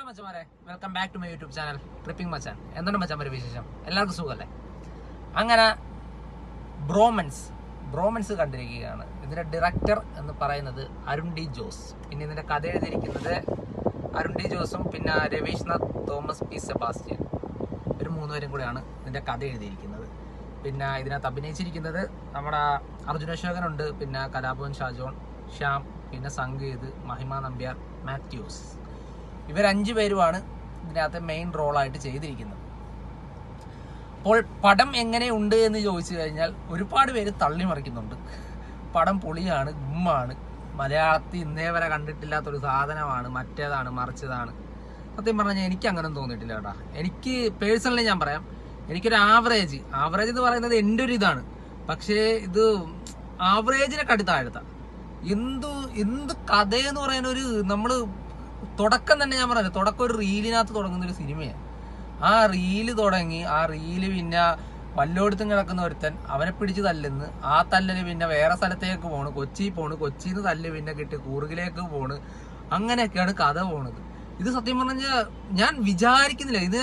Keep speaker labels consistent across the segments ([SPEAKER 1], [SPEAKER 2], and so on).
[SPEAKER 1] മച്ചമാരെ, welcome back to my YouTube channel tripping Machan. എന്താണ് മച്ചാൻ വിശേഷം? എല്ലാവർക്കും സുഖമല്ലേ? അങ്ങനെ ബ്രോമൻസ് കണ്ടിരിക്കുകയാണ്. ഇതിന്റെ ഡയറക്ടർ എന്ന് പറയുന്നത് അരുൺ ഡി ജോസ്. പിന്നെ ഇതിന്റെ കഥ എഴുതിയിരിക്കുന്നത് അരുൺ ഡി ജോസും പിന്നെ രവീഷ്നാഥ് തോമസ് പി സെബാസ്റ്റ്യൻ. ഒരു 3 പേരും കൂടെയാണ് ഇതിന്റെ കഥ എഴുതിയിരിക്കുന്നത്. പിന്നെ ഇതിനകത്ത് അഭിനയിച്ചിരിക്കുന്നത് നമ്മുടെ അർജുന അശോകനുണ്ട്, പിന്നെ കലാഭവൻ ഷാജോൺ, ശ്യാം, പിന്നെ സംഗീത്, മഹിമ നമ്പ്യാർ, മാത്യൂസ്. ഇവർ 5 പേരുമാണ് ഇതിനകത്ത് മെയിൻ റോളായിട്ട് ചെയ്തിരിക്കുന്നത്. അപ്പോൾ പടം എങ്ങനെയുണ്ട് എന്ന് ചോദിച്ചു കഴിഞ്ഞാൽ ഒരുപാട് പേര് തള്ളിമറിക്കുന്നുണ്ട്. പടം പൊളിയാണ്, ഗുമ്മാണ്, മലയാളത്തിൽ ഇന്നേ വരെ കണ്ടിട്ടില്ലാത്തൊരു സാധനമാണ്, മറ്റേതാണ് മറിച്ചതാണ്. സത്യം പറഞ്ഞാൽ എനിക്ക് അങ്ങനെ തോന്നിയിട്ടില്ല കേട്ടാ. എനിക്ക് പേഴ്സണലി ഞാൻ പറയാം, എനിക്കൊരു ആവറേജ് എന്ന് പറയുന്നത് എൻ്റെ ഒരു ഇതാണ്. പക്ഷേ ഇത് ആവറേജിനെ താഴ്ത്ത. എന്ത് കഥയെന്ന് പറയുന്ന ഒരു നമ്മള് തുടക്കം തന്നെ ഞാൻ പറഞ്ഞത്, തുടക്കം ഒരു റീലിനകത്ത് തുടങ്ങുന്ന ഒരു സിനിമയാണ്. ആ റീല് തുടങ്ങി, ആ റീല് പിന്നെ വല്ലോടത്തും കിടക്കുന്ന ഒരുത്തൻ അവനെ പിടിച്ച് തല്ലുന്നു. ആ തല്ലല് പിന്നെ വേറെ സ്ഥലത്തേക്ക് പോണ്, കൊച്ചിയിൽ നിന്ന് തല്ല് പിന്നെ കിട്ടി കൂർഗിലേക്ക് പോണ്. അങ്ങനെയൊക്കെയാണ് കഥ പോണത്. ഇത് സത്യം പറഞ്ഞാൽ ഞാൻ വിചാരിക്കുന്നില്ല ഇത്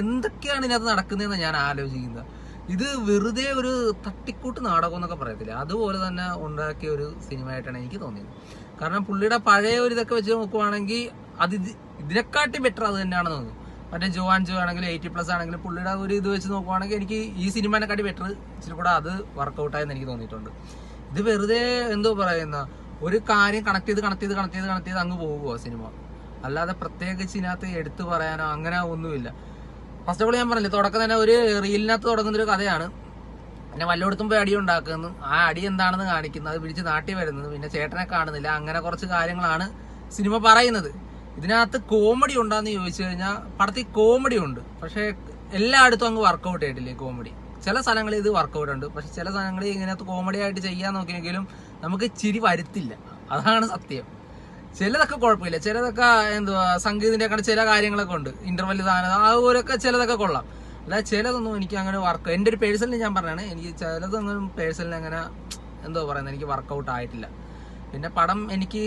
[SPEAKER 1] എന്തൊക്കെയാണ് ഇതിനകത്ത് നടക്കുന്നതെന്ന് ഞാൻ ആലോചിക്കുന്നത്. ഇത് വെറുതെ ഒരു തട്ടിക്കൂട്ട് നാടകം എന്നൊക്കെ പറയത്തില്ല, അതുപോലെ തന്നെ ഉണ്ടാക്കിയ ഒരു സിനിമയായിട്ടാണ് എനിക്ക് തോന്നിയത്. കാരണം പുള്ളിയുടെ പഴയ ഒരു ഇതൊക്കെ വെച്ച് നോക്കുവാണെങ്കിൽ അത് ഇതിനെക്കാട്ടി ബെറ്റർ അത് തന്നെയാണെന്ന് തോന്നുന്നു. മറ്റേ ജോ ആണെങ്കിൽ 80+ ആണെങ്കിലും പുള്ളിയുടെ ഒരു ഇത് വെച്ച് നോക്കുവാണെങ്കിൽ എനിക്ക് ഈ സിനിമേനെക്കാട്ടി ബെറ്റർ ഇച്ചിരി കൂടെ അത് വർക്കൗട്ടായെന്ന് എനിക്ക് തോന്നിയിട്ടുണ്ട്. ഇത് വെറുതെ എന്തോ പറയുന്ന ഒരു കാര്യം കണക്ട് ചെയ്ത് അങ്ങ് പോകുമോ സിനിമ, അല്ലാതെ പ്രത്യേകിച്ച് ഇതിനകത്ത് എടുത്തു പറയാനോ അങ്ങനെ ഒന്നുമില്ല. ഫസ്റ്റ് ഓഫ് ഓൾ ഞാൻ പറഞ്ഞില്ല, തുടക്കം തന്നെ ഒരു റീലിനകത്ത് തുടങ്ങുന്നൊരു കഥയാണ്. പിന്നെ വല്ലയിടത്തും പോയി അടി ഉണ്ടാക്കുന്നു, ആ അടി എന്താണെന്ന് കാണിക്കുന്നത്, അത് പിടിച്ച് നാട്ടി വരുന്നത്, പിന്നെ ചേട്ടനെ കാണുന്നില്ല, അങ്ങനെ കുറച്ച് കാര്യങ്ങളാണ് സിനിമ പറയുന്നത്. ഇതിനകത്ത് കോമഡി ഉണ്ടാന്ന് ചോദിച്ചു കഴിഞ്ഞാൽ പടത്തിൽ കോമഡി ഉണ്ട്, പക്ഷെ എല്ലായിടത്തും അങ്ങ് വർക്കൗട്ട് ചെയ്തിട്ടില്ലേ കോമഡി. ചില സ്ഥലങ്ങളിൽ ഇത് വർക്കൗട്ട് ഉണ്ട്, പക്ഷെ ചില സ്ഥലങ്ങളിൽ ഇതിനകത്ത് കോമഡി ആയിട്ട് ചെയ്യാൻ നോക്കിയെങ്കിലും നമുക്ക് ചിരി വരുത്തില്ല, അതാണ് സത്യം. ചിലതൊക്കെ കുഴപ്പമില്ല, ചിലതൊക്കെ എന്തുവാ സംഗീതിന്റെ ഒക്കെ ചില കാര്യങ്ങളൊക്കെ ഉണ്ട്, ഇന്റർവെല് സാധനം അതുപോലൊക്കെ ചിലതൊക്കെ കൊള്ളാം. അല്ലാതെ ചിലതൊന്നും എനിക്ക് അങ്ങനെ എൻ്റെ ഒരു പേഴ്സണലി ഞാൻ പറഞ്ഞാണ്, എനിക്ക് ചിലതൊന്നും പേഴ്സണലി അങ്ങനെ എന്തോ പറയുന്നത് എനിക്ക് വർക്കൗട്ട് ആയിട്ടില്ല. പിന്നെ പടം എനിക്ക്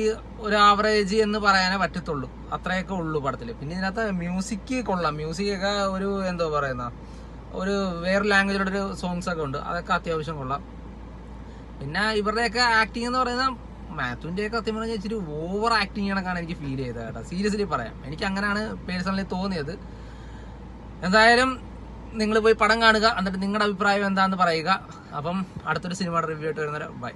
[SPEAKER 1] ഒരു ആവറേജ് എന്ന് പറയാനേ പറ്റത്തുള്ളൂ, അത്രയൊക്കെ ഉള്ളൂ പടത്തിൽ. പിന്നെ ഇതിനകത്ത് മ്യൂസിക് കൊള്ളാം, മ്യൂസിക്കൊക്കെ ഒരു എന്തോ പറയുന്ന ഒരു വേറെ ലാംഗ്വേജിലുള്ള ഒരു സോങ്സ് ഒക്കെ ഉണ്ട്, അതൊക്കെ അത്യാവശ്യം കൊള്ളാം. പിന്നെ ഇവരുടെയൊക്കെ ആക്ടിങ് എന്ന് പറയുന്നത് മാത്യുവിന്റെ ഒക്കെ സത്യം പറഞ്ഞാൽ ഇച്ചിരി ഓവർ ആക്ടിങ് കണക്കാണ് എനിക്ക് ഫീൽ ചെയ്തത് കേട്ടോ. സീരിയസ്ലി പറയാം, എനിക്ക് അങ്ങനെയാണ് പേഴ്സണലി തോന്നിയത്. എന്തായാലും നിങ്ങൾ പോയി പടം കാണുക, എന്നിട്ട് നിങ്ങളുടെ അഭിപ്രായം എന്താണെന്ന് പറയുക. അപ്പം അടുത്തൊരു സിനിമയുടെ റിവ്യൂ ആയിട്ട് വരുന്നവരെ ബൈ.